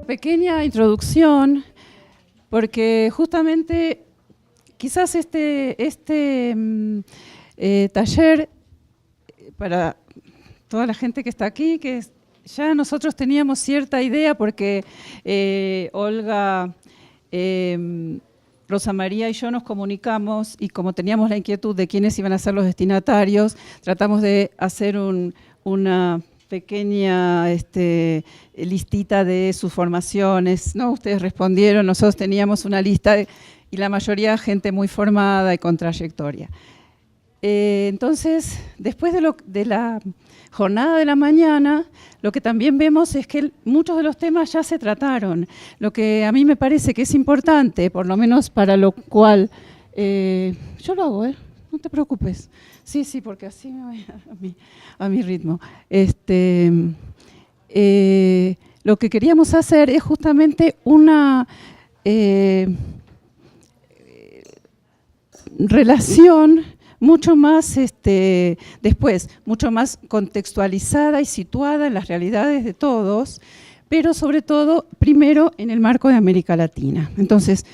Pequeña introducción, porque justamente quizás taller, para toda la gente que está aquí, que ya nosotros teníamos cierta idea porque Olga, Rosa María y yo nos comunicamos y como teníamos la inquietud de quiénes iban a ser los destinatarios, tratamos de hacer una pequeña listita de sus formaciones, ¿no? Ustedes respondieron, nosotros teníamos una lista y la mayoría gente muy formada y con trayectoria. Entonces, después de la jornada de la mañana, lo que también vemos es que muchos de los temas ya se trataron. Lo que a mí me parece que es importante, por lo menos para lo cual, yo lo hago, no te preocupes. Sí, porque así me voy a mi ritmo. Lo que queríamos hacer es justamente una relación mucho más, después, mucho más contextualizada y situada en las realidades de todos, pero sobre todo, primero, en el marco de América Latina. Entonces,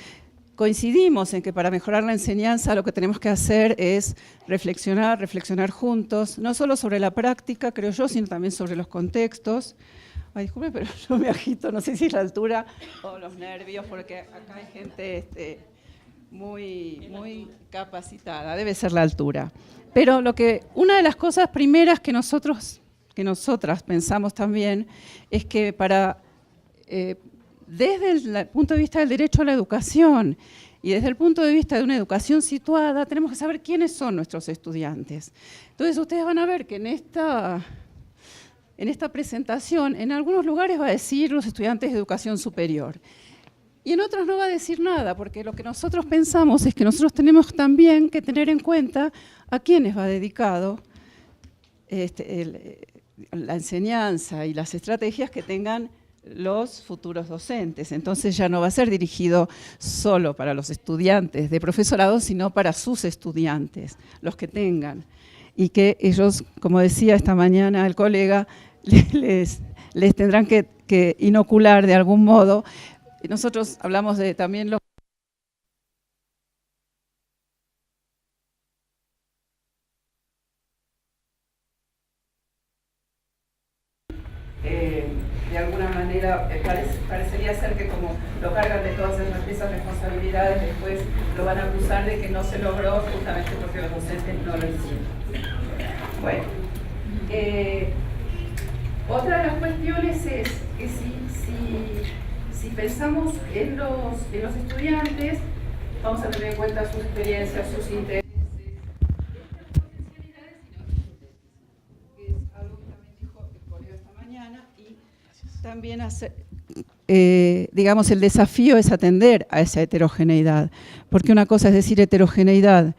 coincidimos en que para mejorar la enseñanza lo que tenemos que hacer es reflexionar juntos, no solo sobre la práctica, creo yo, sino también sobre los contextos. Ay, disculpe, pero yo me agito, no sé si es la altura o los nervios, porque acá hay gente muy capacitada, debe ser la altura. Pero una de las cosas primeras que nosotras pensamos también es que desde el punto de vista del derecho a la educación y desde el punto de vista de una educación situada, tenemos que saber quiénes son nuestros estudiantes. Entonces ustedes van a ver que en esta presentación, en algunos lugares va a decir los estudiantes de educación superior. Y en otros no va a decir nada, porque lo que nosotros pensamos es que nosotros tenemos también que tener en cuenta a quiénes va dedicado la enseñanza y las estrategias que tengan los futuros docentes. Entonces ya no va a ser dirigido solo para los estudiantes de profesorado, sino para sus estudiantes, los que tengan. Y que ellos, como decía esta mañana el colega, les tendrán que inocular de algún modo. Nosotros hablamos de también los de alguna manera parecería ser que como lo cargan de todas esas responsabilidades, después lo van a acusar de que no se logró justamente porque los docentes no lo hicieron. Bueno, otra de las cuestiones es que si pensamos en los estudiantes, vamos a tener en cuenta sus experiencias, sus intereses, sus potencialidades y los límites, que es algo que también dijo el colega esta mañana, y también digamos, el desafío es atender a esa heterogeneidad, porque una cosa es decir heterogeneidad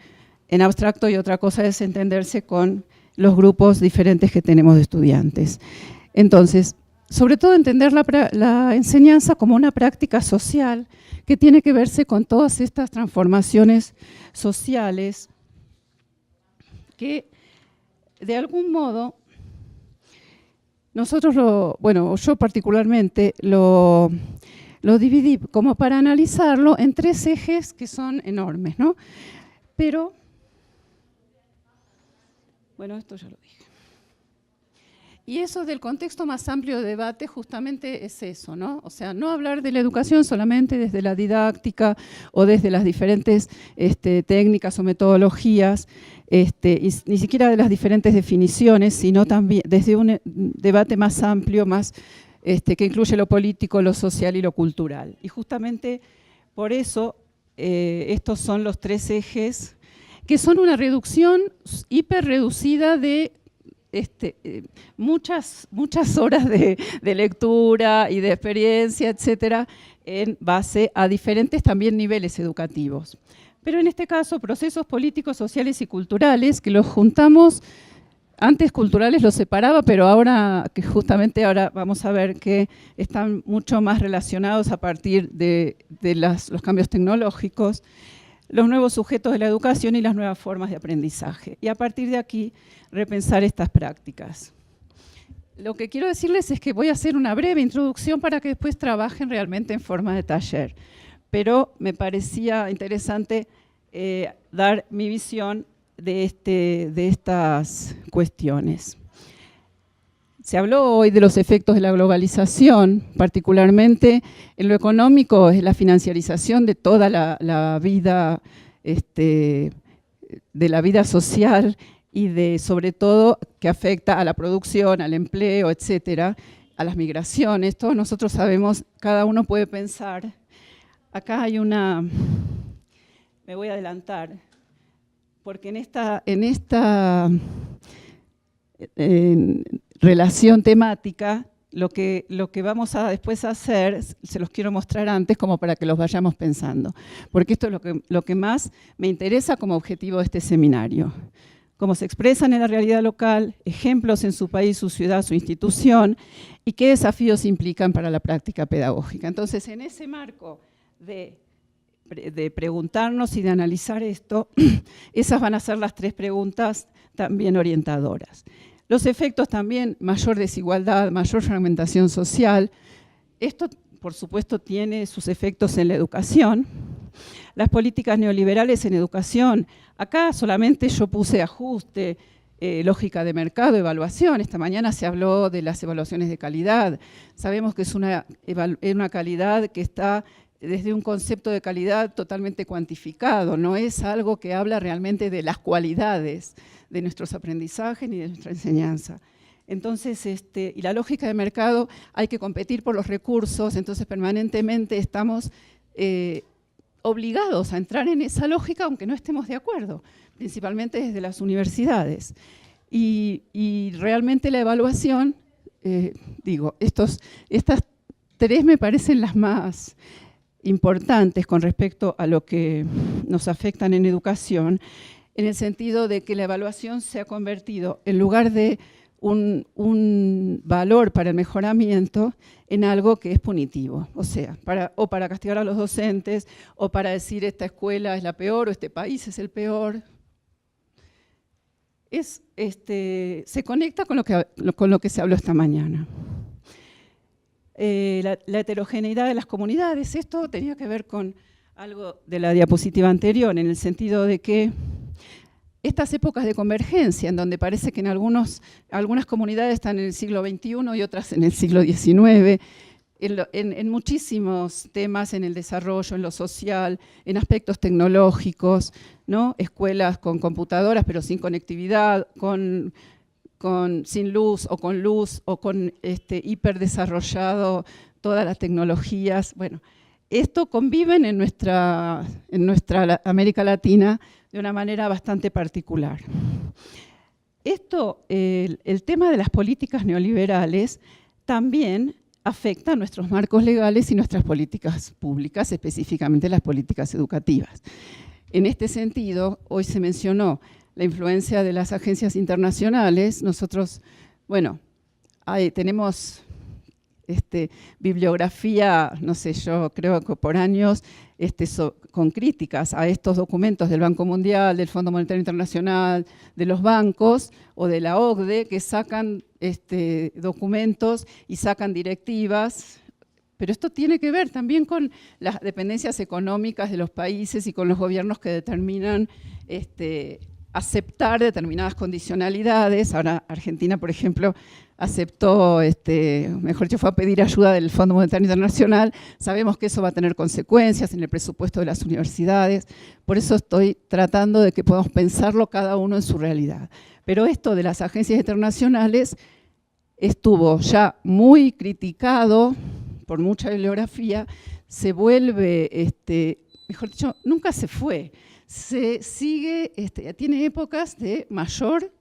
en abstracto y otra cosa es entenderse con los grupos diferentes que tenemos de estudiantes. Entonces, sobre todo entender la enseñanza como una práctica social que tiene que verse con todas estas transformaciones sociales que de algún modo nosotros yo particularmente lo dividí como para analizarlo en tres ejes que son enormes, ¿no? Pero, bueno, esto ya lo dije. Y eso del contexto más amplio de debate justamente es eso, ¿no? O sea, no hablar de la educación solamente desde la didáctica o desde las diferentes técnicas o metodologías, y ni siquiera de las diferentes definiciones, sino también desde un debate más amplio, más que incluye lo político, lo social y lo cultural. Y justamente por eso estos son los tres ejes, que son una reducción hiperreducida de muchas horas de lectura y de experiencia, etcétera, en base a diferentes también niveles educativos. Pero en este caso, procesos políticos, sociales y culturales, que los juntamos, antes culturales los separaba, pero ahora vamos a ver que están mucho más relacionados a partir de los cambios tecnológicos, los nuevos sujetos de la educación y las nuevas formas de aprendizaje. Y a partir de aquí, repensar estas prácticas. lo que quiero decirles es que voy a hacer una breve introducción para que después trabajen realmente en forma de taller. Pero me parecía interesante dar mi visión de estas cuestiones. Se habló hoy de los efectos de la globalización, particularmente en lo económico, es la financiarización de toda la vida, de la vida social y sobre todo que afecta a la producción, al empleo, etcétera, a las migraciones. Todos nosotros sabemos, cada uno puede pensar. Acá hay una, me voy a adelantar, porque en esta relación temática, lo que vamos a después hacer, se los quiero mostrar antes como para que los vayamos pensando, porque esto es lo que más me interesa como objetivo de este seminario. Cómo se expresan en la realidad local, ejemplos en su país, su ciudad, su institución, y qué desafíos implican para la práctica pedagógica. Entonces, en ese marco de preguntarnos y de analizar esto, esas van a ser las 3 preguntas también orientadoras. Los efectos también, mayor desigualdad, mayor fragmentación social. Esto, por supuesto, tiene sus efectos en la educación. Las políticas neoliberales en educación. Acá solamente yo puse ajuste, lógica de mercado, evaluación. Esta mañana se habló de las evaluaciones de calidad. Sabemos que es una calidad que está desde un concepto de calidad totalmente cuantificado. No es algo que habla realmente de las cualidades de nuestros aprendizajes ni de nuestra enseñanza. Entonces, y la lógica de mercado, hay que competir por los recursos, entonces permanentemente estamos obligados a entrar en esa lógica aunque no estemos de acuerdo, principalmente desde las universidades. Y realmente la evaluación, estas 3 me parecen las más importantes con respecto a lo que nos afectan en educación, en el sentido de que la evaluación se ha convertido, en lugar de un valor para el mejoramiento, en algo que es punitivo, o sea, para castigar a los docentes, o para decir esta escuela es la peor, o este país es el peor. Se conecta con lo que se habló esta mañana. La heterogeneidad de las comunidades, esto tenía que ver con algo de la diapositiva anterior, en el sentido de que estas épocas de convergencia, en donde parece que en algunas comunidades están en el siglo XXI y otras en el siglo XIX, en muchísimos temas, en el desarrollo, en lo social, en aspectos tecnológicos, ¿no? Escuelas con computadoras pero sin conectividad, sin luz o con hiperdesarrollado todas las tecnologías. Bueno, esto conviven en nuestra América Latina de una manera bastante particular. El tema de las políticas neoliberales también afecta a nuestros marcos legales y nuestras políticas públicas, específicamente las políticas educativas. En este sentido, hoy se mencionó la influencia de las agencias internacionales. Nosotros, bueno, tenemos bibliografía, no sé, yo creo que por años, con críticas a estos documentos del Banco Mundial, del Fondo Monetario Internacional, de los bancos o de la OCDE, que sacan documentos y sacan directivas. Pero esto tiene que ver también con las dependencias económicas de los países y con los gobiernos que determinan aceptar determinadas condicionalidades. Ahora Argentina, por ejemplo, aceptó, mejor dicho, fue a pedir ayuda del Fondo Monetario Internacional. Sabemos que eso va a tener consecuencias en el presupuesto de las universidades. Por eso estoy tratando de que podamos pensarlo cada uno en su realidad. Pero esto de las agencias internacionales estuvo ya muy criticado por mucha bibliografía, se vuelve, mejor dicho, nunca se fue. Se sigue, tiene épocas de mayor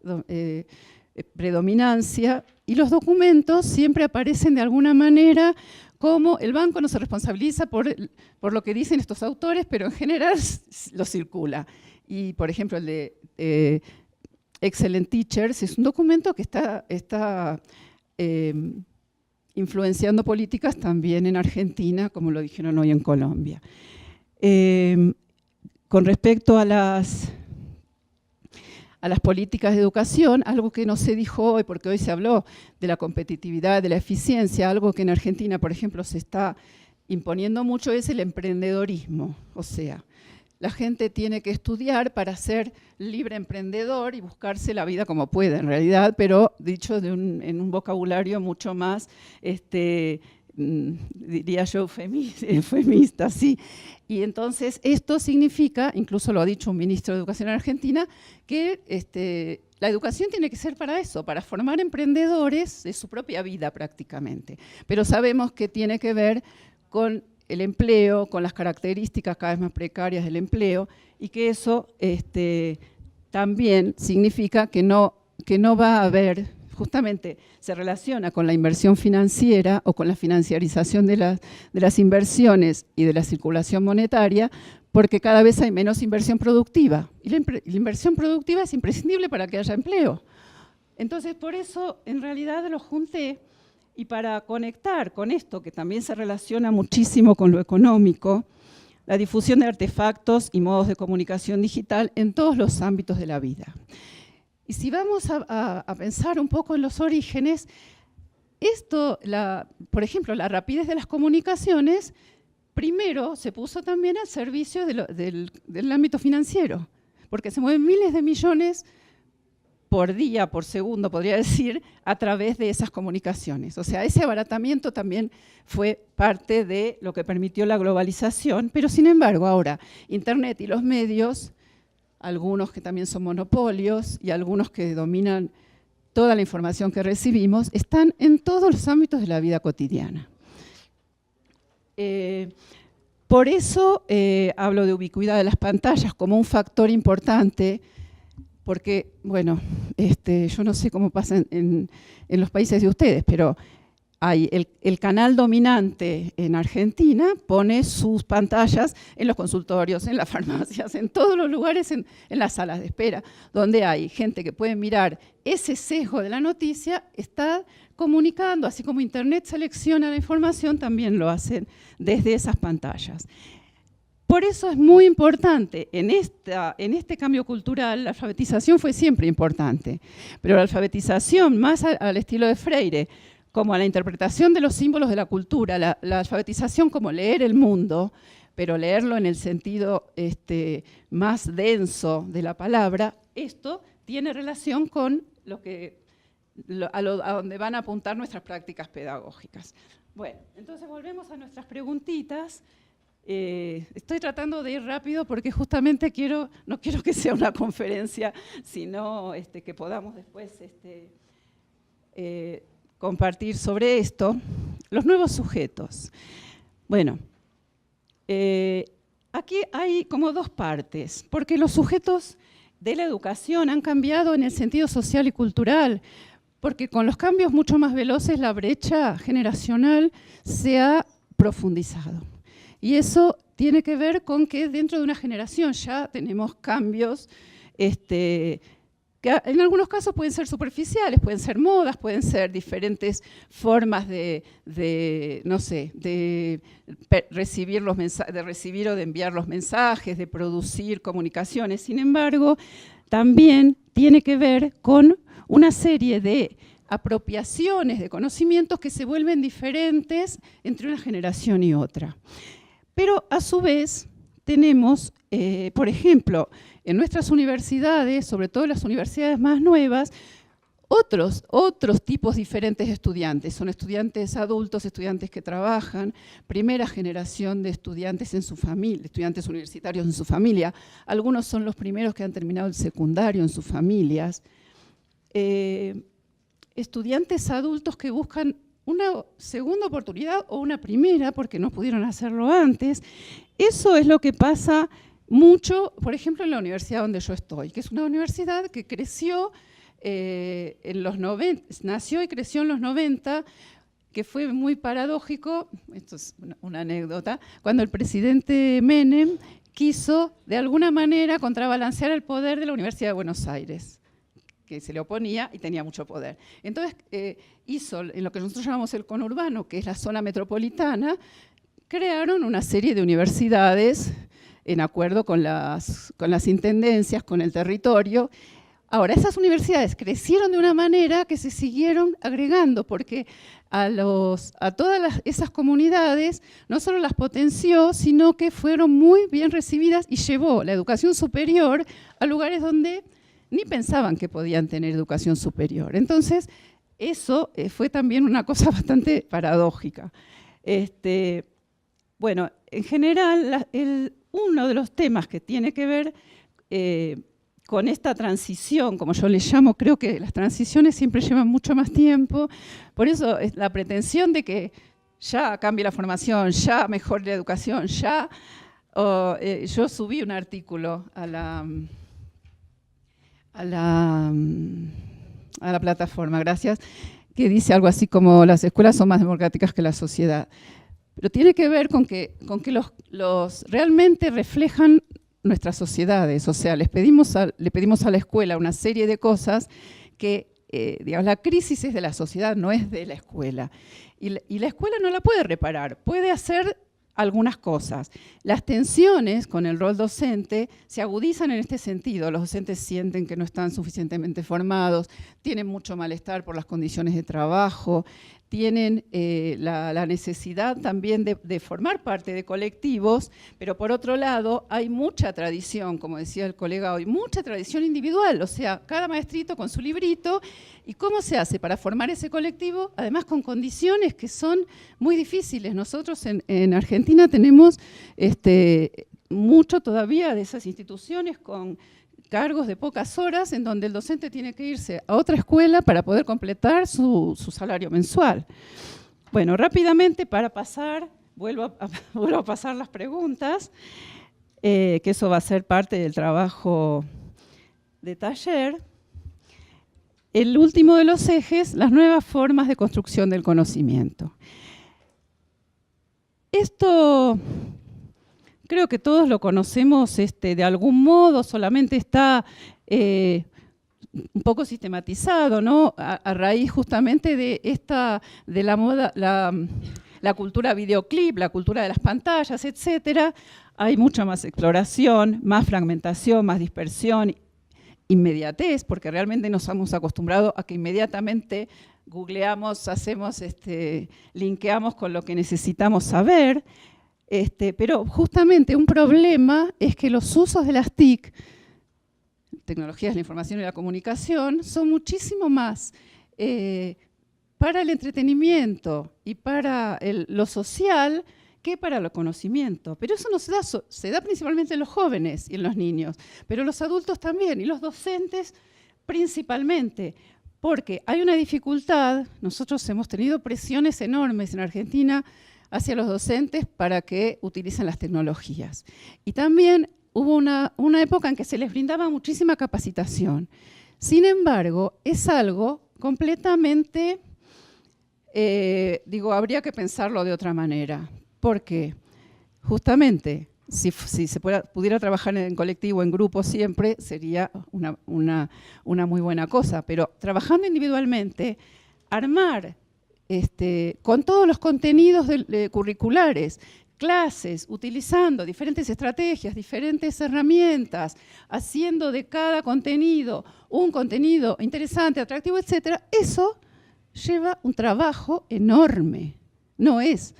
predominancia y los documentos siempre aparecen de alguna manera como el banco no se responsabiliza por lo que dicen estos autores, pero en general lo circula. Y, por ejemplo, el de Excellent Teachers es un documento que está influenciando políticas también en Argentina, como lo dijeron hoy en Colombia. Con respecto a a las políticas de educación, algo que no se dijo hoy, porque hoy se habló de la competitividad, de la eficiencia, algo que en Argentina, por ejemplo, se está imponiendo mucho, es el emprendedorismo. O sea, la gente tiene que estudiar para ser libre emprendedor y buscarse la vida como pueda, en realidad, pero dicho en un vocabulario mucho más, diría yo, eufemista, sí. Y entonces esto significa, incluso lo ha dicho un ministro de Educación en Argentina, que la educación tiene que ser para eso, para formar emprendedores de su propia vida prácticamente. Pero sabemos que tiene que ver con el empleo, con las características cada vez más precarias del empleo, y que eso también significa que no va a haber, justamente se relaciona con la inversión financiera o con la financiarización de las inversiones y de la circulación monetaria, porque cada vez hay menos inversión productiva. Y la inversión productiva es imprescindible para que haya empleo. Entonces, por eso, en realidad, lo junté. Y para conectar con esto, que también se relaciona muchísimo con lo económico, la difusión de artefactos y modos de comunicación digital en todos los ámbitos de la vida. Y si vamos a pensar un poco en los orígenes, por ejemplo, la rapidez de las comunicaciones, primero se puso también al servicio del ámbito financiero, porque se mueven miles de millones por día, por segundo, podría decir, a través de esas comunicaciones. O sea, ese abaratamiento también fue parte de lo que permitió la globalización, pero sin embargo ahora Internet y los medios, algunos que también son monopolios y algunos que dominan toda la información que recibimos, están en todos los ámbitos de la vida cotidiana. Por eso hablo de ubicuidad de las pantallas como un factor importante, porque, bueno, yo no sé cómo pasa en los países de ustedes, pero hay el canal dominante en Argentina pone sus pantallas en los consultorios, en las farmacias, en todos los lugares, en las salas de espera, donde hay gente que puede mirar ese sesgo de la noticia, está comunicando, así como Internet selecciona la información, también lo hacen desde esas pantallas. Por eso es muy importante, en este cambio cultural, la alfabetización fue siempre importante, pero la alfabetización más al estilo de Freire, como a la interpretación de los símbolos de la cultura, la alfabetización como leer el mundo, pero leerlo en el sentido más denso de la palabra, esto tiene relación con a donde van a apuntar nuestras prácticas pedagógicas. Bueno, entonces volvemos a nuestras preguntitas. Estoy tratando de ir rápido porque justamente no quiero que sea una conferencia, sino que podamos después compartir sobre esto. Los nuevos sujetos. Bueno, aquí hay como dos partes, porque los sujetos de la educación han cambiado en el sentido social y cultural, porque con los cambios mucho más veloces la brecha generacional se ha profundizado. Y eso tiene que ver con que dentro de una generación ya tenemos cambios que en algunos casos pueden ser superficiales, pueden ser modas, pueden ser diferentes formas de recibir o de enviar los mensajes, de producir comunicaciones. Sin embargo, también tiene que ver con una serie de apropiaciones de conocimientos que se vuelven diferentes entre una generación y otra. Pero a su vez tenemos, por ejemplo, en nuestras universidades, sobre todo en las universidades más nuevas, otros tipos diferentes de estudiantes. Son estudiantes adultos, estudiantes que trabajan, primera generación de estudiantes en su familia, estudiantes universitarios en su familia. Algunos son los primeros que han terminado el secundario en sus familias. Estudiantes adultos que buscan una segunda oportunidad o una primera porque no pudieron hacerlo antes. Eso es lo que pasa mucho, por ejemplo, en la universidad donde yo estoy, que es una universidad que creció en los 90, nació y creció en los 90, que fue muy paradójico, esto es una anécdota, cuando el presidente Menem quiso de alguna manera contrabalancear el poder de la Universidad de Buenos Aires, que se le oponía y tenía mucho poder. Entonces hizo en lo que nosotros llamamos el conurbano, que es la zona metropolitana, crearon una serie de universidades en acuerdo con las intendencias, con el territorio. Ahora, esas universidades crecieron de una manera que se siguieron agregando, porque a todas esas comunidades no solo las potenció, sino que fueron muy bien recibidas y llevó la educación superior a lugares donde ni pensaban que podían tener educación superior. Entonces, eso fue también una cosa bastante paradójica. Bueno, en general, uno de los temas que tiene que ver con esta transición, como yo le llamo, creo que las transiciones siempre llevan mucho más tiempo, por eso es la pretensión de que ya cambie la formación, ya mejore la educación, ya... yo subí un artículo a la plataforma, gracias, que dice algo así como las escuelas son más democráticas que la sociedad. Pero tiene que ver con que los realmente reflejan nuestras sociedades, o sea, le pedimos a la escuela una serie de cosas que, digamos, la crisis es de la sociedad, no es de la escuela. Y la escuela no la puede reparar, puede hacer algunas cosas. Las tensiones con el rol docente se agudizan en este sentido. Los docentes sienten que no están suficientemente formados, tienen mucho malestar por las condiciones de trabajo, tienen la necesidad también de formar parte de colectivos, pero por otro lado hay mucha tradición, como decía el colega hoy, mucha tradición individual, o sea, cada maestrito con su librito. ¿Y cómo se hace para formar ese colectivo? Además con condiciones que son muy difíciles. Nosotros en Argentina tenemos mucho todavía de esas instituciones con cargos de pocas horas en donde el docente tiene que irse a otra escuela para poder completar su salario mensual. Bueno, rápidamente para pasar, vuelvo a pasar las preguntas, que eso va a ser parte del trabajo de taller. El último de los ejes, las nuevas formas de construcción del conocimiento. Esto creo que todos lo conocemos de algún modo, solamente está un poco sistematizado, ¿no? A raíz justamente de la moda, la cultura videoclip, la cultura de las pantallas, etcétera. Hay mucha más exploración, más fragmentación, más dispersión, inmediatez, porque realmente nos hemos acostumbrado a que inmediatamente googleamos, linkeamos con lo que necesitamos saber. Pero justamente un problema es que los usos de las TIC, tecnologías de la información y la comunicación, son muchísimo más para el entretenimiento y para lo social que para el conocimiento. Pero eso no se da principalmente en los jóvenes y en los niños, pero los adultos también y los docentes principalmente, porque hay una dificultad. Nosotros hemos tenido presiones enormes en Argentina hacia los docentes para que utilicen las tecnologías. Y también hubo una época en que se les brindaba muchísima capacitación. Sin embargo, es algo completamente, habría que pensarlo de otra manera. Porque justamente, si se pudiera trabajar en colectivo, en grupo siempre, sería una muy buena cosa. Pero trabajando individualmente, armar con todos los contenidos curriculares, clases, utilizando diferentes estrategias, diferentes herramientas, haciendo de cada contenido un contenido interesante, atractivo, etcétera, eso lleva un trabajo enorme. No es...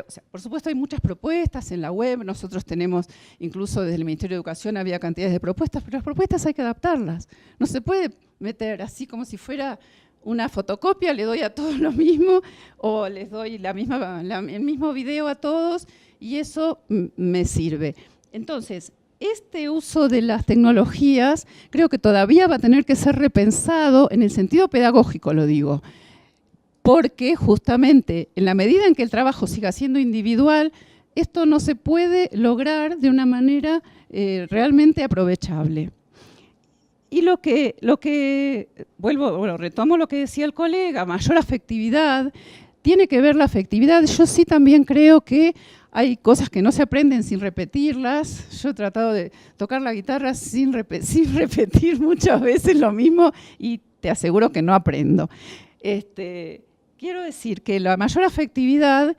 O sea, por supuesto hay muchas propuestas en la web, nosotros tenemos, incluso desde el Ministerio de Educación había cantidades de propuestas, pero las propuestas hay que adaptarlas. No se puede meter así como si fuera una fotocopia, le doy a todos lo mismo, o les doy el mismo video a todos, y eso me sirve. Entonces, este uso de las tecnologías creo que todavía va a tener que ser repensado en el sentido pedagógico, lo digo, porque justamente en la medida en que el trabajo siga siendo individual, esto no se puede lograr de una manera realmente aprovechable. Y retomo lo que decía el colega, mayor afectividad, tiene que ver la afectividad. Yo sí también creo que hay cosas que no se aprenden sin repetirlas. Yo he tratado de tocar la guitarra sin repetir muchas veces lo mismo y te aseguro que no aprendo. Quiero decir que la mayor afectividad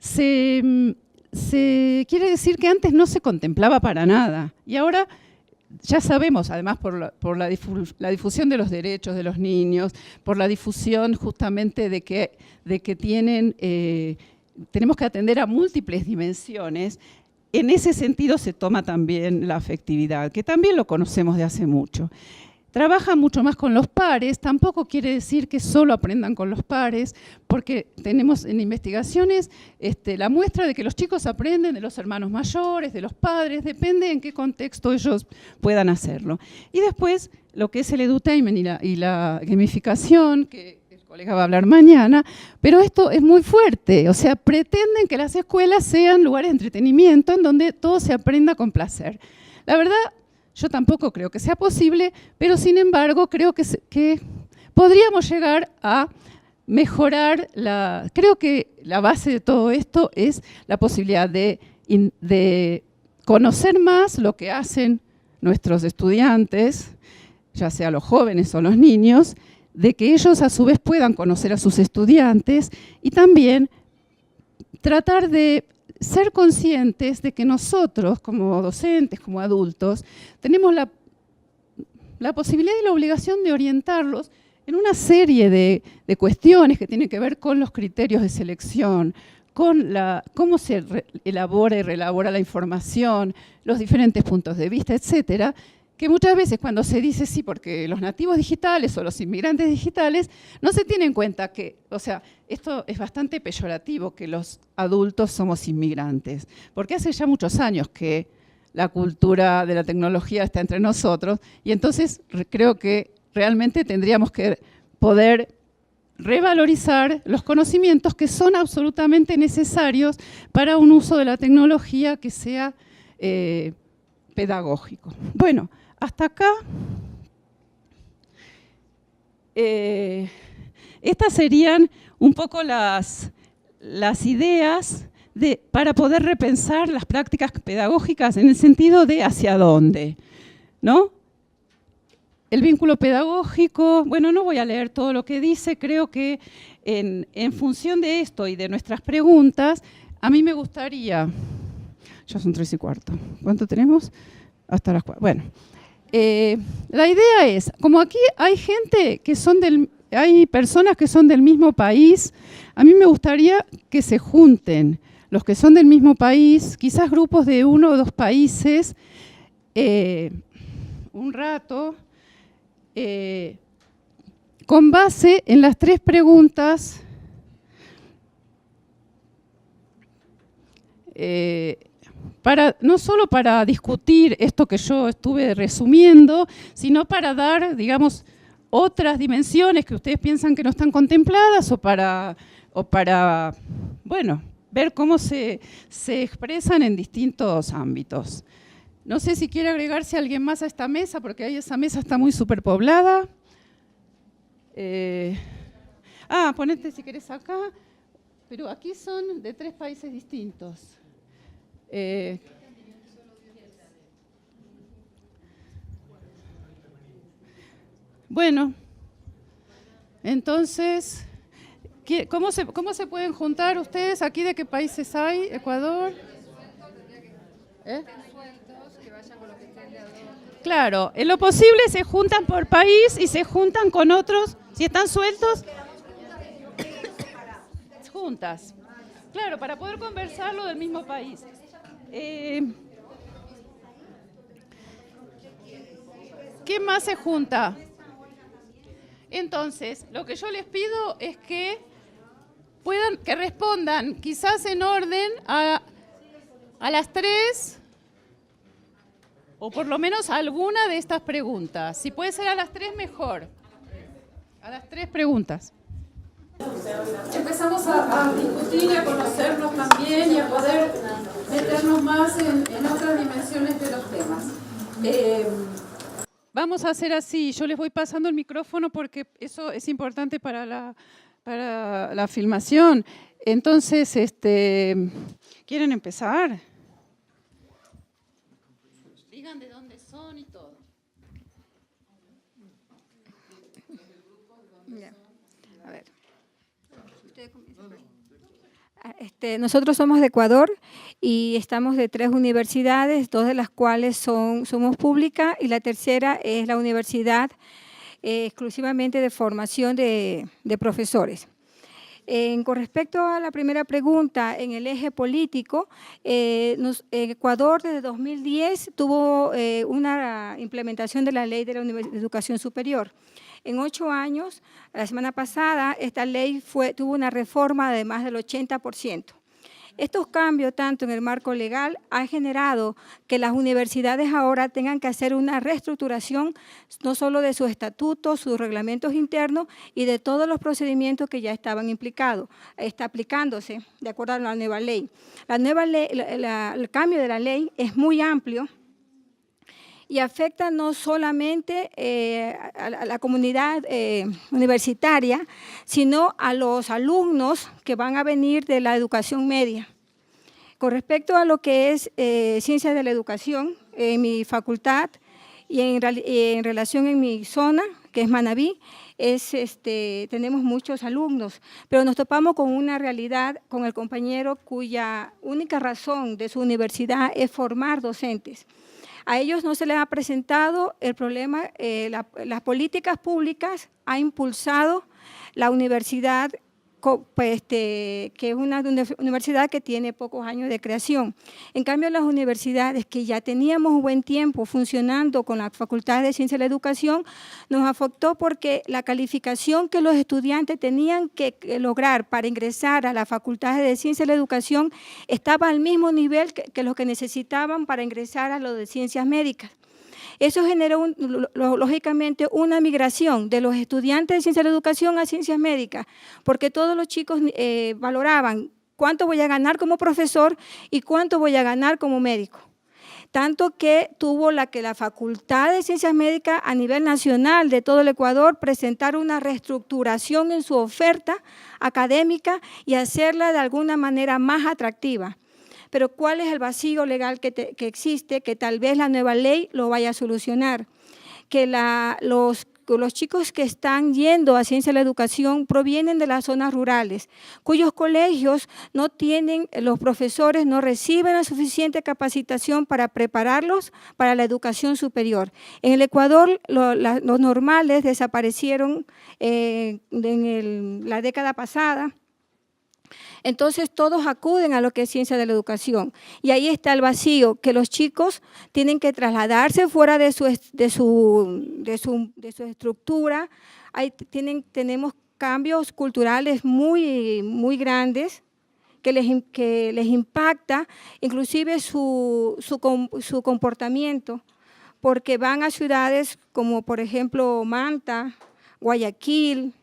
quiere decir que antes no se contemplaba para nada y ahora ya sabemos, además por la difusión de los derechos de los niños, por la difusión justamente de que tenemos que atender a múltiples dimensiones. En ese sentido se toma también la afectividad, que también lo conocemos de hace mucho. Trabaja mucho más con los pares, tampoco quiere decir que solo aprendan con los pares, porque tenemos en investigaciones la muestra de que los chicos aprenden de los hermanos mayores, de los padres, depende en qué contexto ellos puedan hacerlo. Y después, lo que es el edutainment y la gamificación, que el colega va a hablar mañana, pero esto es muy fuerte, o sea, pretenden que las escuelas sean lugares de entretenimiento en donde todo se aprenda con placer. La verdad, yo tampoco creo que sea posible, pero sin embargo creo que podríamos llegar a mejorar creo que la base de todo esto es la posibilidad de conocer más lo que hacen nuestros estudiantes, ya sea los jóvenes o los niños, de que ellos a su vez puedan conocer a sus estudiantes y también tratar de ser conscientes de que nosotros, como docentes, como adultos, tenemos la posibilidad y la obligación de orientarlos en una serie de cuestiones que tienen que ver con los criterios de selección, con cómo se elabora y reelabora la información, los diferentes puntos de vista, etcétera, que muchas veces cuando se dice sí, porque los nativos digitales o los inmigrantes digitales, no se tiene en cuenta que, o sea, esto es bastante peyorativo, que los adultos somos inmigrantes, porque hace ya muchos años que la cultura de la tecnología está entre nosotros, y entonces creo que realmente tendríamos que poder revalorizar los conocimientos que son absolutamente necesarios para un uso de la tecnología que sea pedagógico. Bueno, hasta acá, estas serían un poco las ideas para poder repensar las prácticas pedagógicas en el sentido de hacia dónde, ¿no? El vínculo pedagógico, bueno, no voy a leer todo lo que dice, creo que en función de esto y de nuestras preguntas, a mí me gustaría, ya son 3:15, ¿cuánto tenemos? Hasta las 4. Bueno, la idea es, como aquí hay gente que hay personas que son del mismo país, a mí me gustaría que se junten los que son del mismo país, quizás grupos de 1 o 2 países, un rato, con base en las 3 preguntas no solo para discutir esto que yo estuve resumiendo, sino para dar, digamos, otras dimensiones que ustedes piensan que no están contempladas o para bueno, ver cómo se expresan en distintos ámbitos. No sé si quiere agregarse alguien más a esta mesa, porque ahí esa mesa está muy superpoblada. Ponete si querés acá, pero aquí son de 3 países distintos. Bueno, entonces, ¿cómo se pueden juntar ustedes? ¿Aquí de qué países hay? ¿Ecuador? Claro, en lo posible se juntan por país y se juntan con otros. Si están sueltos, juntas. Claro, para poder conversarlo del mismo país. ¿Qué más se junta? Entonces, lo que yo les pido es que respondan quizás en orden a las 3, o por lo menos a alguna de estas preguntas. Si puede ser a las 3, mejor. A las 3 preguntas. Empezamos a discutir y a conocernos también y a poder meternos más en otras dimensiones de los temas. Vamos a hacer así, yo les voy pasando el micrófono porque eso es importante para la filmación. Entonces, ¿quieren empezar? Digan de dónde son y todo. Ya. A ver. Nosotros somos de Ecuador y estamos de 3 universidades, 2 de las cuales somos públicas y la tercera es la universidad exclusivamente de formación de profesores. Con respecto a la primera pregunta, en el eje político, Ecuador desde 2010 tuvo una implementación de la Ley de la Educación Superior. En 8 años, la semana pasada, esta ley tuvo una reforma de más del 80%. Estos cambios, tanto en el marco legal, han generado que las universidades ahora tengan que hacer una reestructuración no solo de sus estatutos, sus reglamentos internos y de todos los procedimientos que ya estaban implicados, está aplicándose de acuerdo a la nueva ley. La nueva ley, el cambio de la ley es muy amplio y afecta no solamente a la comunidad universitaria, sino a los alumnos que van a venir de la educación media. Con respecto a lo que es ciencias de la educación, en mi facultad y en relación en mi zona, que es Manabí, tenemos muchos alumnos, pero nos topamos con una realidad con el compañero cuya única razón de su universidad es formar docentes. A ellos no se les ha presentado el problema, las políticas públicas ha impulsado la universidad, que es una universidad que tiene pocos años de creación. En cambio, las universidades que ya teníamos un buen tiempo funcionando con la Facultad de Ciencia de la Educación, nos afectó porque la calificación que los estudiantes tenían que lograr para ingresar a la Facultad de Ciencia de la Educación estaba al mismo nivel que lo que necesitaban para ingresar a lo de Ciencias Médicas. Eso generó, lógicamente, una migración de los estudiantes de Ciencia de la Educación a Ciencias Médicas, porque todos los chicos valoraban cuánto voy a ganar como profesor y cuánto voy a ganar como médico. Tanto que tuvo la Facultad de Ciencias Médicas a nivel nacional de todo el Ecuador presentar una reestructuración en su oferta académica y hacerla de alguna manera más atractiva. Pero ¿cuál es el vacío legal que existe? Que tal vez la nueva ley lo vaya a solucionar. Que los chicos que están yendo a Ciencia de la Educación provienen de las zonas rurales, cuyos colegios no tienen, los profesores no reciben la suficiente capacitación para prepararlos para la educación superior. En el Ecuador los normales desaparecieron en la década pasada. Entonces todos acuden a lo que es ciencia de la educación y ahí está el vacío, que los chicos tienen que trasladarse fuera de su estructura. Tenemos cambios culturales muy grandes que les impacta inclusive su comportamiento, porque van a ciudades como por ejemplo Manta, Guayaquil,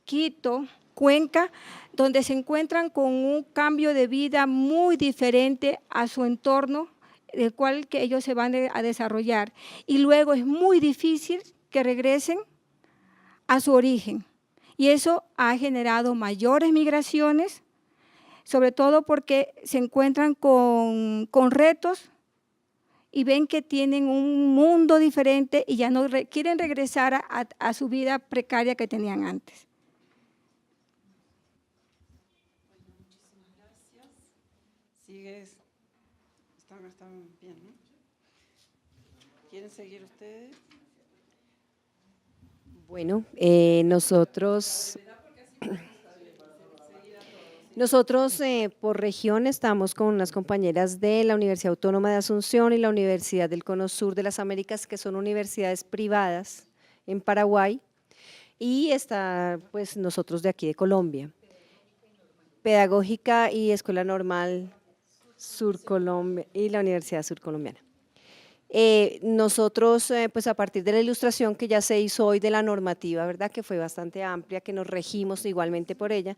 Quito, Cuenca, donde se encuentran con un cambio de vida muy diferente a su entorno, del cual que ellos se van a desarrollar. Y luego es muy difícil que regresen a su origen. Y eso ha generado mayores migraciones, sobre todo porque se encuentran con retos y ven que tienen un mundo diferente y ya no quieren regresar a su vida precaria que tenían antes. Están bien, ¿no? ¿Quieren seguir ustedes? Bueno, nosotros por región estamos con unas compañeras de la Universidad Autónoma de Asunción y la Universidad del Cono Sur de las Américas, que son universidades privadas en Paraguay, y está pues nosotros de aquí de Colombia. Pedagógica y Escuela Normal Surcolombia y la Universidad Surcolombiana. Nosotros, pues a partir de la ilustración que ya se hizo hoy de la normativa, ¿verdad?, que fue bastante amplia, que nos regimos igualmente por ella,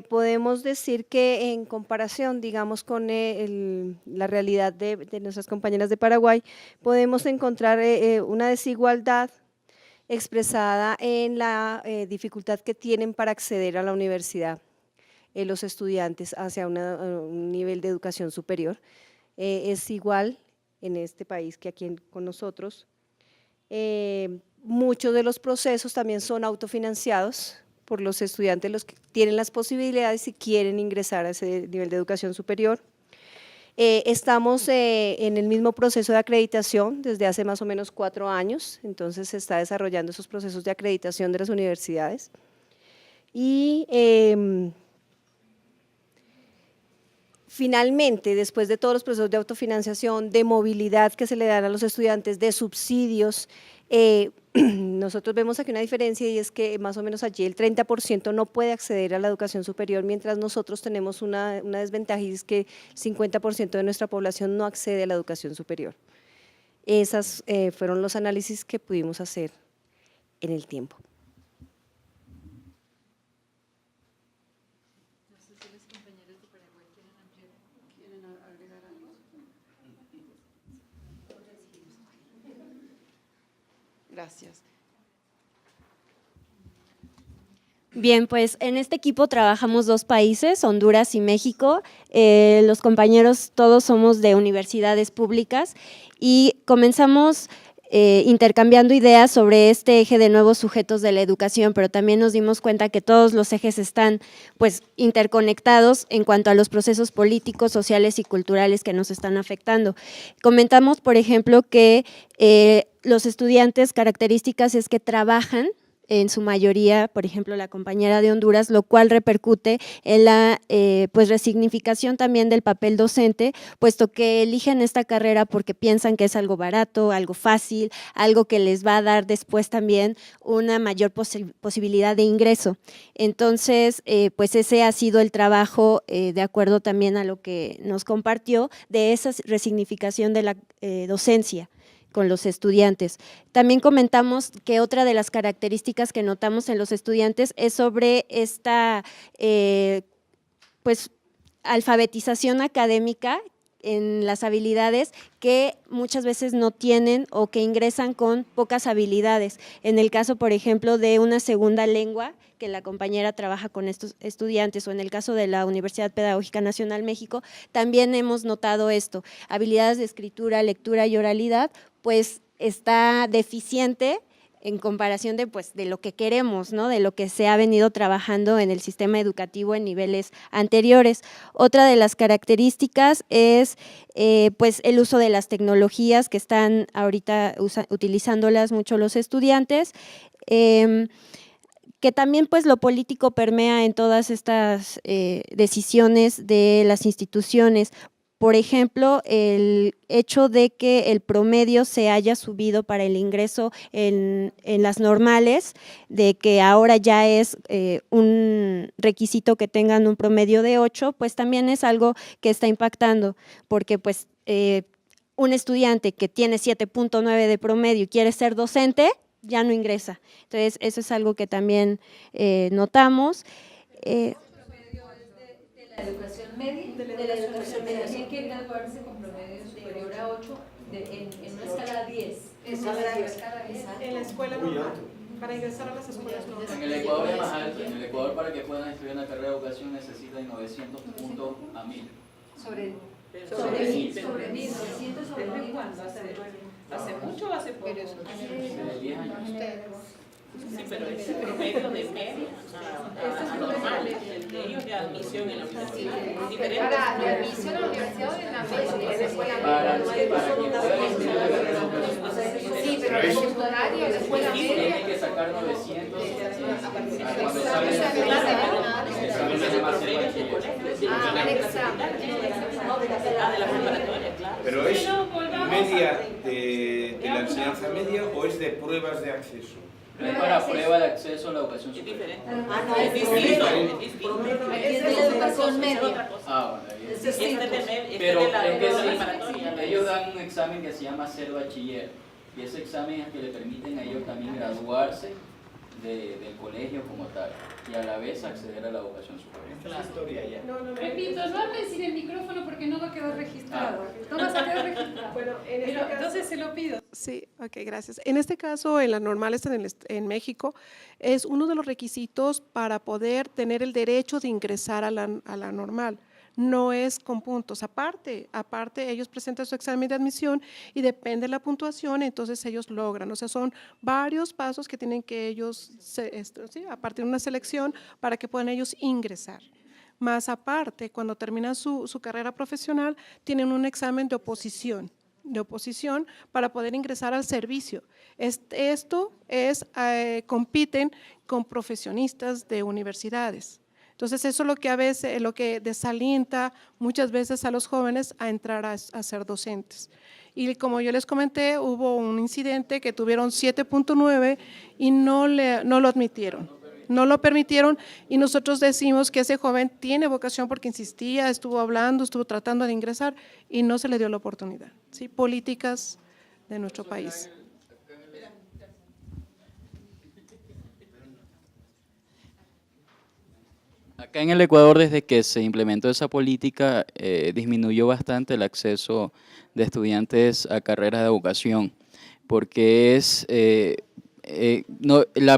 podemos decir que en comparación, digamos, con la realidad de nuestras compañeras de Paraguay, podemos encontrar una desigualdad expresada en la dificultad que tienen para acceder a la universidad los estudiantes hacia un nivel de educación superior. Es igual en este país que aquí con nosotros. Muchos de los procesos también son autofinanciados, por los estudiantes, los que tienen las posibilidades y quieren ingresar a ese nivel de educación superior. Estamos en el mismo proceso de acreditación desde hace más o menos 4 años, entonces se está desarrollando esos procesos de acreditación de las universidades. Y finalmente, después de todos los procesos de autofinanciación, de movilidad que se le dan a los estudiantes, de subsidios, nosotros vemos aquí una diferencia y es que más o menos allí el 30% no puede acceder a la educación superior, mientras nosotros tenemos una desventaja y es que el 50% de nuestra población no accede a la educación superior. Esos fueron los análisis que pudimos hacer en el tiempo. Gracias. Bien, pues en este equipo trabajamos 2 países, Honduras y México. Los compañeros todos somos de universidades públicas y comenzamos intercambiando ideas sobre este eje de nuevos sujetos de la educación, pero también nos dimos cuenta que todos los ejes están pues interconectados en cuanto a los procesos políticos, sociales y culturales que nos están afectando. Comentamos, por ejemplo, que los estudiantes, características es que trabajan en su mayoría, por ejemplo, la compañera de Honduras, lo cual repercute en la pues resignificación también del papel docente, puesto que eligen esta carrera porque piensan que es algo barato, algo fácil, algo que les va a dar después también una mayor posibilidad de ingreso. Entonces, pues ese ha sido el trabajo, de acuerdo también a lo que nos compartió, de esa resignificación de la docencia con los estudiantes. También comentamos que otra de las características que notamos en los estudiantes es sobre esta pues, alfabetización académica en las habilidades que muchas veces no tienen o que ingresan con pocas habilidades. En el caso, por ejemplo, de una segunda lengua, que la compañera trabaja con estos estudiantes, o en el caso de la Universidad Pedagógica Nacional México, también hemos notado esto, habilidades de escritura, lectura y oralidad, pues está deficiente en comparación de, pues, de lo que queremos, ¿no? De lo que se ha venido trabajando en el sistema educativo en niveles anteriores. Otra de las características es pues el uso de las tecnologías que están ahorita utilizándolas mucho los estudiantes, que también pues lo político permea en todas estas decisiones de las instituciones. Por ejemplo, el hecho de que el promedio se haya subido para el ingreso en las normales, de que ahora ya es un requisito que tengan un promedio de 8, pues también es algo que está impactando, porque pues un estudiante que tiene 7.9 de promedio y quiere ser docente, ya no ingresa. Entonces, eso es algo que también notamos. La educación media, de la educación media, tiene que graduarse con promedio superior a 8 en una escala 10. En la escuela normal, para ingresar a las escuelas normales. En el Ecuador es más alto. En el Ecuador, para que puedan estudiar una carrera de educación necesitan 900 puntos a 1000. Sobre 1000. Sobre 1000. ¿Desde cuándo? ¿Hace mucho o hace poco? Hace 10 años. Sí, pero es el promedio de media normal, el de ellos de admisión en la universidad. Para la admisión a la universidad o en la media. Para que puedan estudiar la carrera de educación. Sí, pero el secundario, la escuela media. Tienen que sacar 900 cuando salen de de la preparatoria, claro. ¿Pero es media de la enseñanza media o es de pruebas de acceso? Es para prueba de acceso a la educación superior. Es distinto. Es de la educación media. Ah, bueno, Este es pero de la es que preparatoria. sí, ellos dan un examen que se llama ser bachiller y ese examen es que le permiten a ellos también graduarse del colegio como tal y a la vez acceder a la educación superior. Repito, no hables sin el micrófono porque no va a quedar registrado. No vas a quedar registrado. Bueno, Entonces se lo pido. Sí, ok, gracias. En este caso, en las normales en México, es uno de los requisitos para poder tener el derecho de ingresar a la normal. no es con puntos. Aparte ellos presentan su examen de admisión y depende de la puntuación, entonces ellos logran. O sea, son varios pasos que tienen que ellos, a partir de una selección, para que puedan ellos ingresar. Más aparte, cuando terminan su carrera profesional, tienen un examen de oposición para poder ingresar al servicio. Compiten con profesionistas de universidades. Entonces, eso es lo que a veces, lo que desalienta muchas veces a los jóvenes a entrar a ser docentes. Y como yo les comenté, hubo un incidente que tuvieron 7.9 y no lo admitieron. No lo permitieron y nosotros decimos que ese joven tiene vocación porque insistía, estuvo hablando, estuvo tratando de ingresar y no se le dio la oportunidad. ¿Sí? Políticas de nuestro país. Acá en el Ecuador, desde que se implementó esa política, disminuyó bastante el acceso de estudiantes a carreras de educación, porque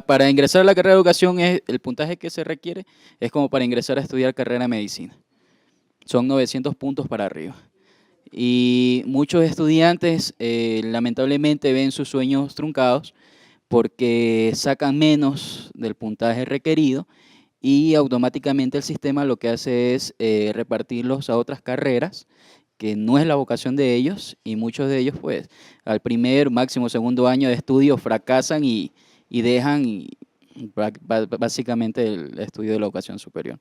para ingresar a la carrera de educación, el puntaje que se requiere es como para ingresar a estudiar carrera de medicina. Son 900 puntos para arriba. Y muchos estudiantes lamentablemente ven sus sueños truncados porque sacan menos del puntaje requerido y automáticamente el sistema lo que hace es repartirlos a otras carreras que no es la vocación de ellos, y muchos de ellos pues al primer, máximo segundo año de estudio fracasan y dejan básicamente el estudio de la educación superior.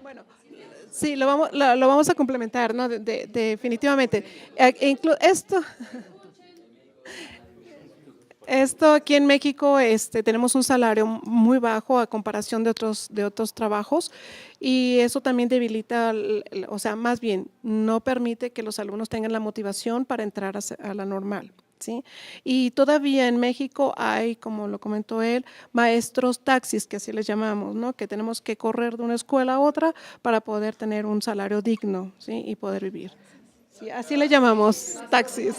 Bueno, sí, lo vamos a complementar, ¿no? Definitivamente. Esto aquí en México tenemos un salario muy bajo a comparación de otros trabajos y eso también debilita, o sea, más bien no permite que los alumnos tengan la motivación para entrar a la normal. ¿Sí? Y todavía en México hay, como lo comentó él, maestros taxis, que así les llamamos, ¿no? Que tenemos que correr de una escuela a otra para poder tener un salario digno, ¿sí? Y poder vivir. Sí, así le llamamos, taxis.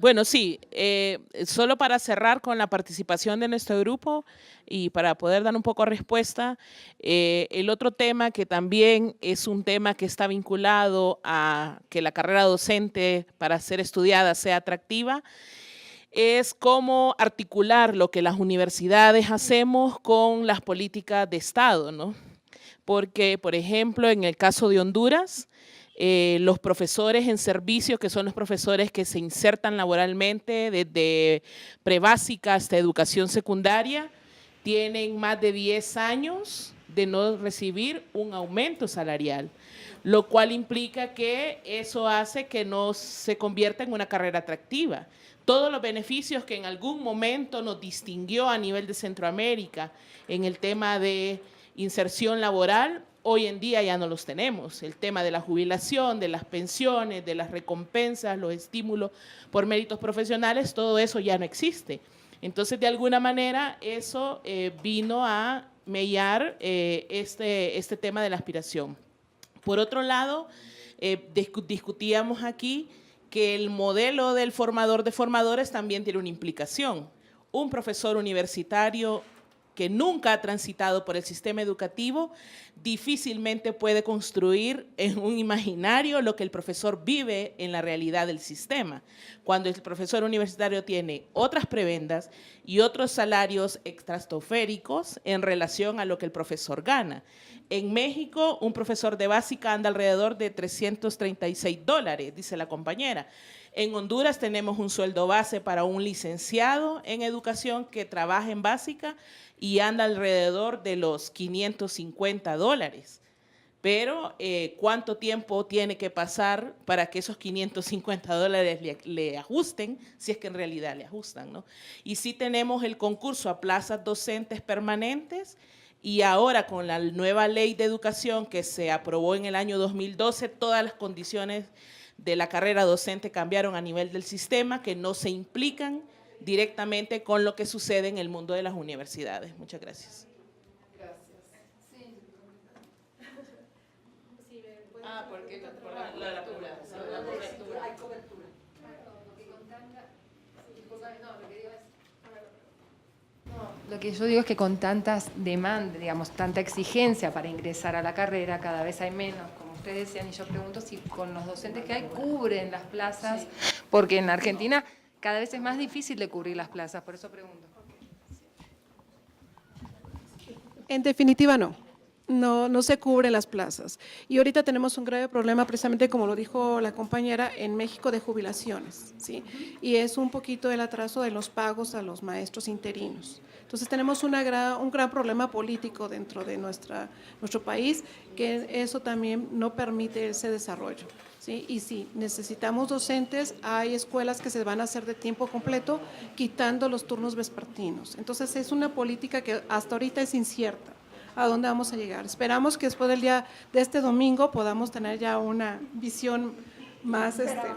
Bueno, sí, solo para cerrar con la participación de nuestro grupo y para poder dar un poco de respuesta, el otro tema que también es un tema que está vinculado a que la carrera docente para ser estudiada sea atractiva, es cómo articular lo que las universidades hacemos con las políticas de Estado, ¿no? Porque, por ejemplo, en el caso de Honduras, los profesores en servicio, que son los profesores que se insertan laboralmente desde prebásica hasta educación secundaria, tienen más de 10 años de no recibir un aumento salarial, lo cual implica que eso hace que no se convierta en una carrera atractiva. Todos los beneficios que en algún momento nos distinguió a nivel de Centroamérica en el tema de inserción laboral, hoy en día ya no los tenemos. El tema de la jubilación, de las pensiones, de las recompensas, los estímulos por méritos profesionales, todo eso ya no existe. Entonces, de alguna manera, eso vino a mellar este tema de la aspiración. Por otro lado, discutíamos aquí que el modelo del formador de formadores también tiene una implicación. Un profesor universitario que nunca ha transitado por el sistema educativo, difícilmente puede construir en un imaginario lo que el profesor vive en la realidad del sistema. Cuando el profesor universitario tiene otras prebendas y otros salarios estratosféricos en relación a lo que el profesor gana. En México, un profesor de básica anda alrededor de $336, dice la compañera. En Honduras tenemos un sueldo base para un licenciado en educación que trabaja en básica y anda alrededor de los $550. Pero, ¿cuánto tiempo tiene que pasar para que esos $550 le ajusten, si es que en realidad le ajustan, ¿no? Y sí tenemos el concurso a plazas docentes permanentes y ahora con la nueva ley de educación que se aprobó en el año 2012, todas las condiciones de la carrera docente cambiaron a nivel del sistema, que no se implican directamente con lo que sucede en el mundo de las universidades. Muchas gracias. Porque por la cobertura. Hay cobertura. Lo que yo digo es que con tantas demandas, digamos, tanta exigencia para ingresar a la carrera, cada vez hay menos, como ustedes decían, y yo pregunto si con los docentes que hay cubren las plazas, porque en Argentina cada vez es más difícil de cubrir las plazas, por eso pregunto. En definitiva, no se cubren las plazas. Y ahorita tenemos un grave problema, precisamente como lo dijo la compañera, en México de jubilaciones, ¿sí? Y es un poquito el atraso de los pagos a los maestros interinos. Entonces tenemos un gran problema político dentro de nuestro país, que eso también no permite ese desarrollo, ¿sí? Y sí, necesitamos docentes, hay escuelas que se van a hacer de tiempo completo, quitando los turnos vespertinos. Entonces es una política que hasta ahorita es incierta. ¿A dónde vamos a llegar? Esperamos que después del día de este domingo podamos tener ya una visión más optimista.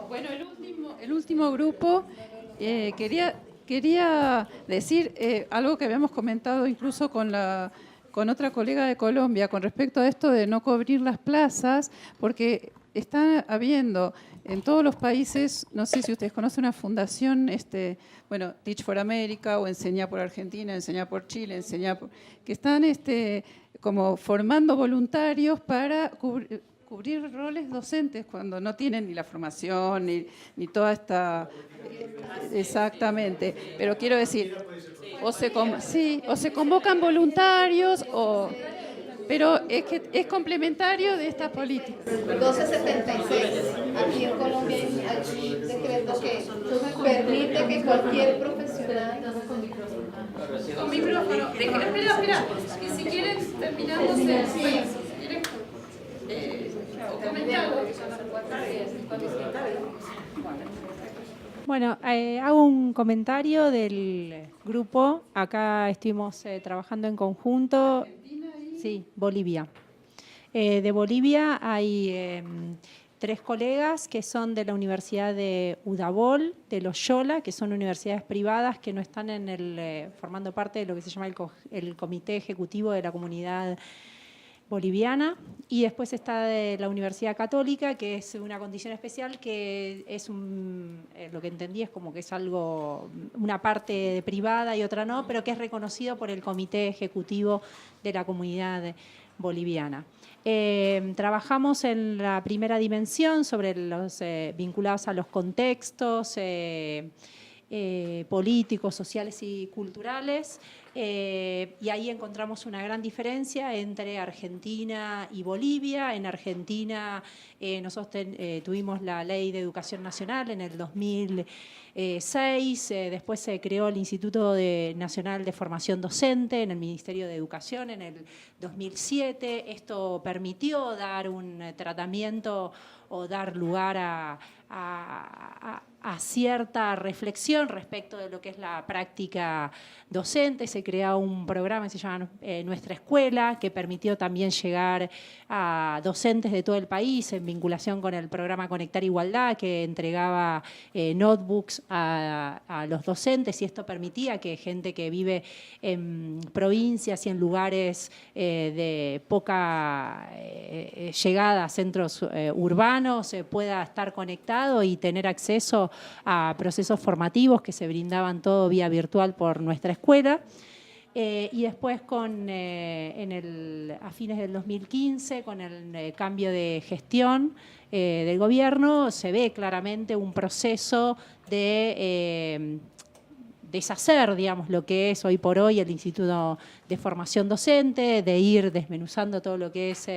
Bueno, el último grupo, quería decir algo que habíamos comentado incluso con otra colega de Colombia con respecto a esto de no cubrir las plazas, porque está habiendo en todos los países, no sé si ustedes conocen una fundación, Teach for America o Enseñar por Argentina, Enseñar por Chile, que están como formando voluntarios para cubrir roles docentes cuando no tienen ni la formación ni toda esta... Exactamente, pero quiero decir, o se convocan voluntarios pero es complementario de estas políticas. 1276. Aquí en Colombia hay un decreto que permite que cualquier profesional... Con micrófono. Espera. Que si quieren, terminándose, si quieren comentar. Bueno, hago un comentario del grupo. Acá estuvimos trabajando en conjunto. Sí, Bolivia. De Bolivia hay 3 colegas que son de la Universidad de Udabol, de Loyola, que son universidades privadas que no están formando parte de lo que se llama el Comité Ejecutivo de la Comunidad Boliviana. Y después está de la Universidad Católica, que es una condición especial, que es lo que entendí es como que es una parte privada y otra no, pero que es reconocido por el Comité Ejecutivo de la Comunidad Boliviana. Trabajamos en la primera dimensión sobre los vinculados a los contextos políticos, sociales y culturales, y ahí encontramos una gran diferencia entre Argentina y Bolivia. En Argentina nosotros tuvimos la Ley de Educación Nacional en el 2006, después se creó el Instituto Nacional de Formación Docente en el Ministerio de Educación en el 2007. Esto permitió dar un tratamiento o dar lugar a cierta reflexión respecto de lo que es la práctica docente. Se creó un programa que se llama Nuestra Escuela, que permitió también llegar a docentes de todo el país en vinculación con el programa Conectar Igualdad, que entregaba notebooks a los docentes, y esto permitía que gente que vive en provincias y en lugares de poca llegada a centros urbanos pueda estar conectado y tener acceso a procesos formativos que se brindaban todo vía virtual por Nuestra Escuela. Y después a fines del 2015, con el cambio de gestión del gobierno, se ve claramente un proceso de deshacer, digamos, lo que es hoy por hoy el Instituto de Formación Docente, de ir desmenuzando todo lo que es,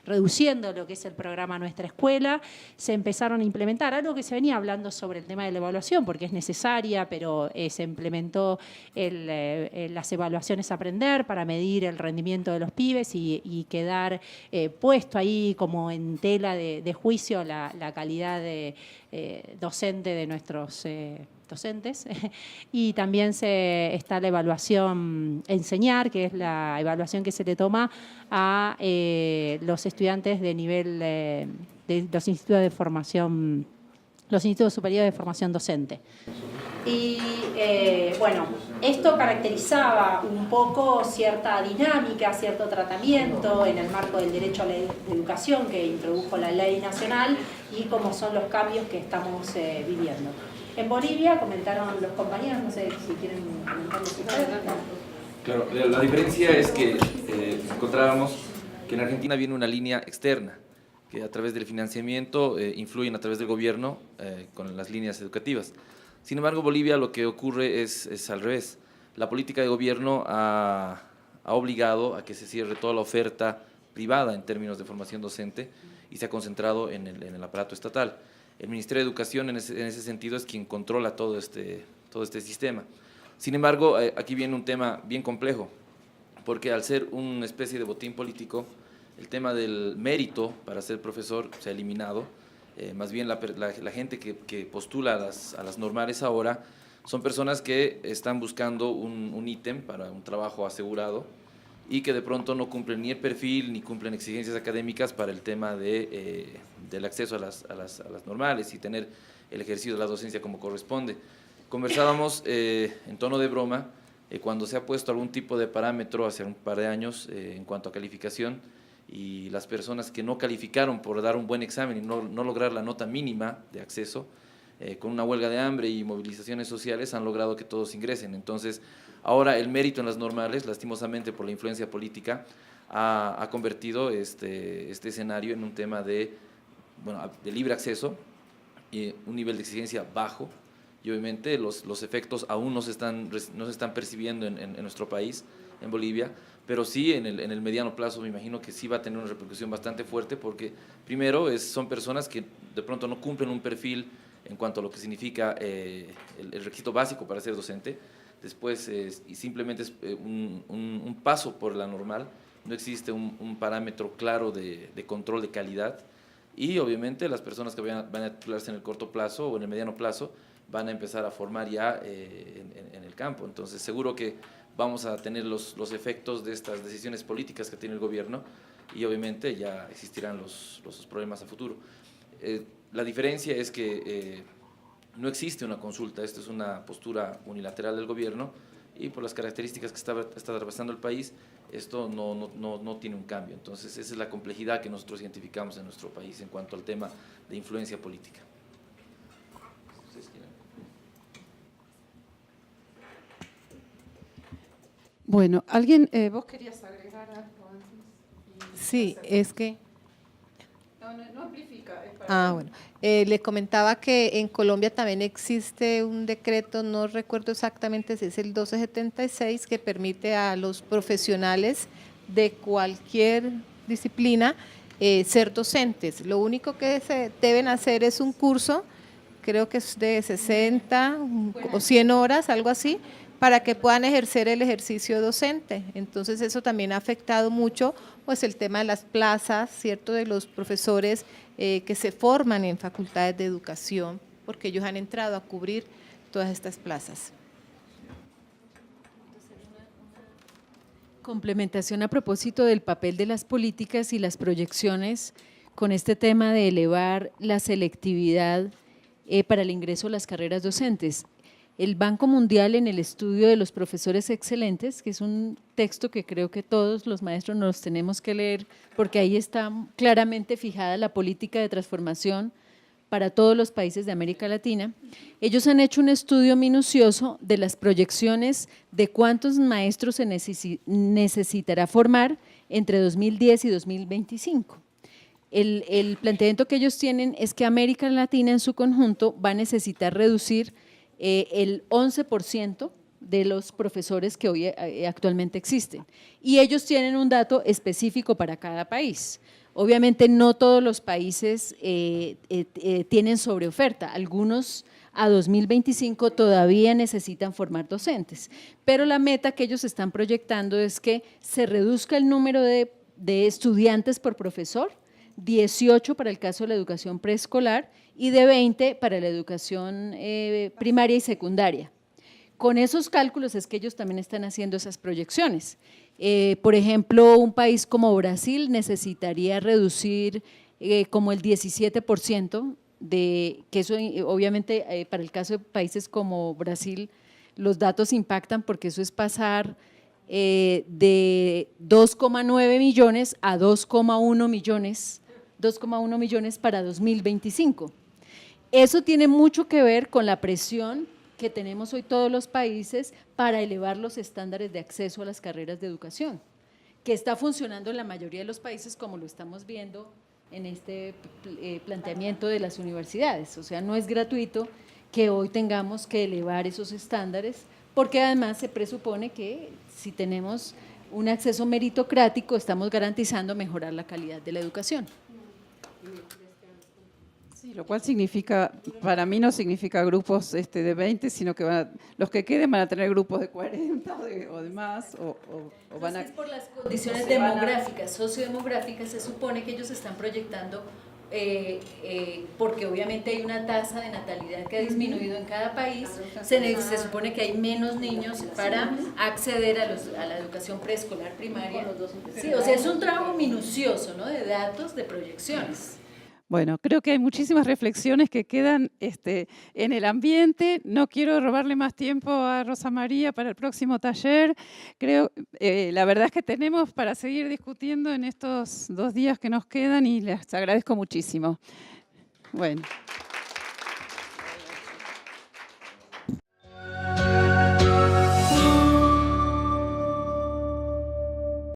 reduciendo lo que es el programa Nuestra Escuela. Se empezaron a implementar algo que se venía hablando sobre el tema de la evaluación, porque es necesaria, pero se implementó las evaluaciones a aprender para medir el rendimiento de los pibes y quedar puesto ahí como en tela de juicio la calidad docente de nuestros docentes. Y también está la evaluación Enseñar, que es la evaluación que se le toma a los estudiantes de nivel de los institutos de formación, los institutos superiores de formación docente. Y bueno, esto caracterizaba un poco cierta dinámica, cierto tratamiento en el marco del derecho a la educación que introdujo la ley nacional y cómo son los cambios que estamos viviendo. En Bolivia, comentaron los compañeros, no sé si quieren comentarles ustedes. Claro, la diferencia es que encontrábamos que en Argentina viene una línea externa, que a través del financiamiento influyen a través del gobierno con las líneas educativas. Sin embargo, Bolivia lo que ocurre es al revés. La política de gobierno ha obligado a que se cierre toda la oferta privada en términos de formación docente y se ha concentrado en el aparato estatal. El Ministerio de Educación en ese sentido es quien controla todo este sistema. Sin embargo, aquí viene un tema bien complejo, porque al ser una especie de botín político, el tema del mérito para ser profesor se ha eliminado. Más bien la gente que postula a las normales ahora son personas que están buscando un ítem para un trabajo asegurado y que de pronto no cumplen ni el perfil ni cumplen exigencias académicas para el tema del acceso a las normales y tener el ejercicio de la docencia como corresponde. Conversábamos en tono de broma cuando se ha puesto algún tipo de parámetro hace un par de años en cuanto a calificación, y las personas que no calificaron por dar un buen examen y no lograr la nota mínima de acceso, con una huelga de hambre y movilizaciones sociales han logrado que todos ingresen. Entonces, ahora el mérito en las normales, lastimosamente por la influencia política, ha convertido este escenario en un tema de libre acceso y un nivel de exigencia bajo, y obviamente los efectos aún no se están percibiendo en nuestro país, en Bolivia, pero sí en el mediano plazo me imagino que sí va a tener una repercusión bastante fuerte, porque primero son personas que de pronto no cumplen un perfil en cuanto a lo que significa el requisito básico para ser docente. Después y simplemente es un paso por la normal, no existe un parámetro claro de control de calidad, y obviamente las personas que van a titularse en el corto plazo o en el mediano plazo van a empezar a formar ya en el campo. Entonces seguro que vamos a tener los efectos de estas decisiones políticas que tiene el gobierno, y obviamente ya existirán los problemas a futuro. La diferencia es que no existe una consulta, esto es una postura unilateral del gobierno, y por las características que está atravesando el país, esto no tiene un cambio. Entonces esa es la complejidad que nosotros identificamos en nuestro país en cuanto al tema de influencia política. Bueno, ¿alguien, vos querías agregar algo antes? Sí, es que… No amplifica. Es para bueno. Les comentaba que en Colombia también existe un decreto, no recuerdo exactamente si es el 1276, que permite a los profesionales de cualquier disciplina ser docentes. Lo único que se deben hacer es un curso, creo que es de 60 o 100 horas, algo así, para que puedan ejercer el ejercicio docente. Entonces eso también ha afectado mucho pues el tema de las plazas, ¿cierto?, de los profesores que se forman en facultades de educación, porque ellos han entrado a cubrir todas estas plazas. Complementación a propósito del papel de las políticas y las proyecciones con este tema de elevar la selectividad para el ingreso a las carreras docentes. El Banco Mundial, en el estudio de los profesores excelentes, que es un texto que creo que todos los maestros nos tenemos que leer, porque ahí está claramente fijada la política de transformación para todos los países de América Latina. Ellos han hecho un estudio minucioso de las proyecciones de cuántos maestros se necesitará formar entre 2010 y 2025. El planteamiento que ellos tienen es que América Latina en su conjunto va a necesitar reducir el 11% de los profesores que hoy actualmente existen. Y ellos tienen un dato específico para cada país. Obviamente no todos los países tienen sobreoferta, algunos a 2025 todavía necesitan formar docentes, pero la meta que ellos están proyectando es que se reduzca el número de estudiantes por profesor, 18 para el caso de la educación preescolar y de 20 para la educación primaria y secundaria. Con esos cálculos es que ellos también están haciendo esas proyecciones. Por ejemplo, un país como Brasil necesitaría reducir como el 17%, que eso obviamente para el caso de países como Brasil los datos impactan porque eso es pasar de 2,9 millones a 2,1 millones para 2025. Eso tiene mucho que ver con la presión que tenemos hoy todos los países para elevar los estándares de acceso a las carreras de educación, que está funcionando en la mayoría de los países como lo estamos viendo en este planteamiento de las universidades. O sea, no es gratuito que hoy tengamos que elevar esos estándares, porque además se presupone que si tenemos un acceso meritocrático estamos garantizando mejorar la calidad de la educación. Sí, lo cual significa, para mí no significa grupos de 20, sino que los que queden van a tener grupos de 40 o de más, o van a… Entonces, por las condiciones demográficas, sociodemográficas, se supone que ellos están proyectando, porque obviamente hay una tasa de natalidad que ha disminuido en cada país, se supone que hay menos niños para acceder a la educación preescolar primaria. Sí, o sea, es un trabajo minucioso, ¿no?, de datos, de proyecciones. Bueno, creo que hay muchísimas reflexiones que quedan en el ambiente. No quiero robarle más tiempo a Rosa María para el próximo taller. Creo, la verdad es que tenemos para seguir discutiendo en estos 2 días que nos quedan y les agradezco muchísimo. Bueno.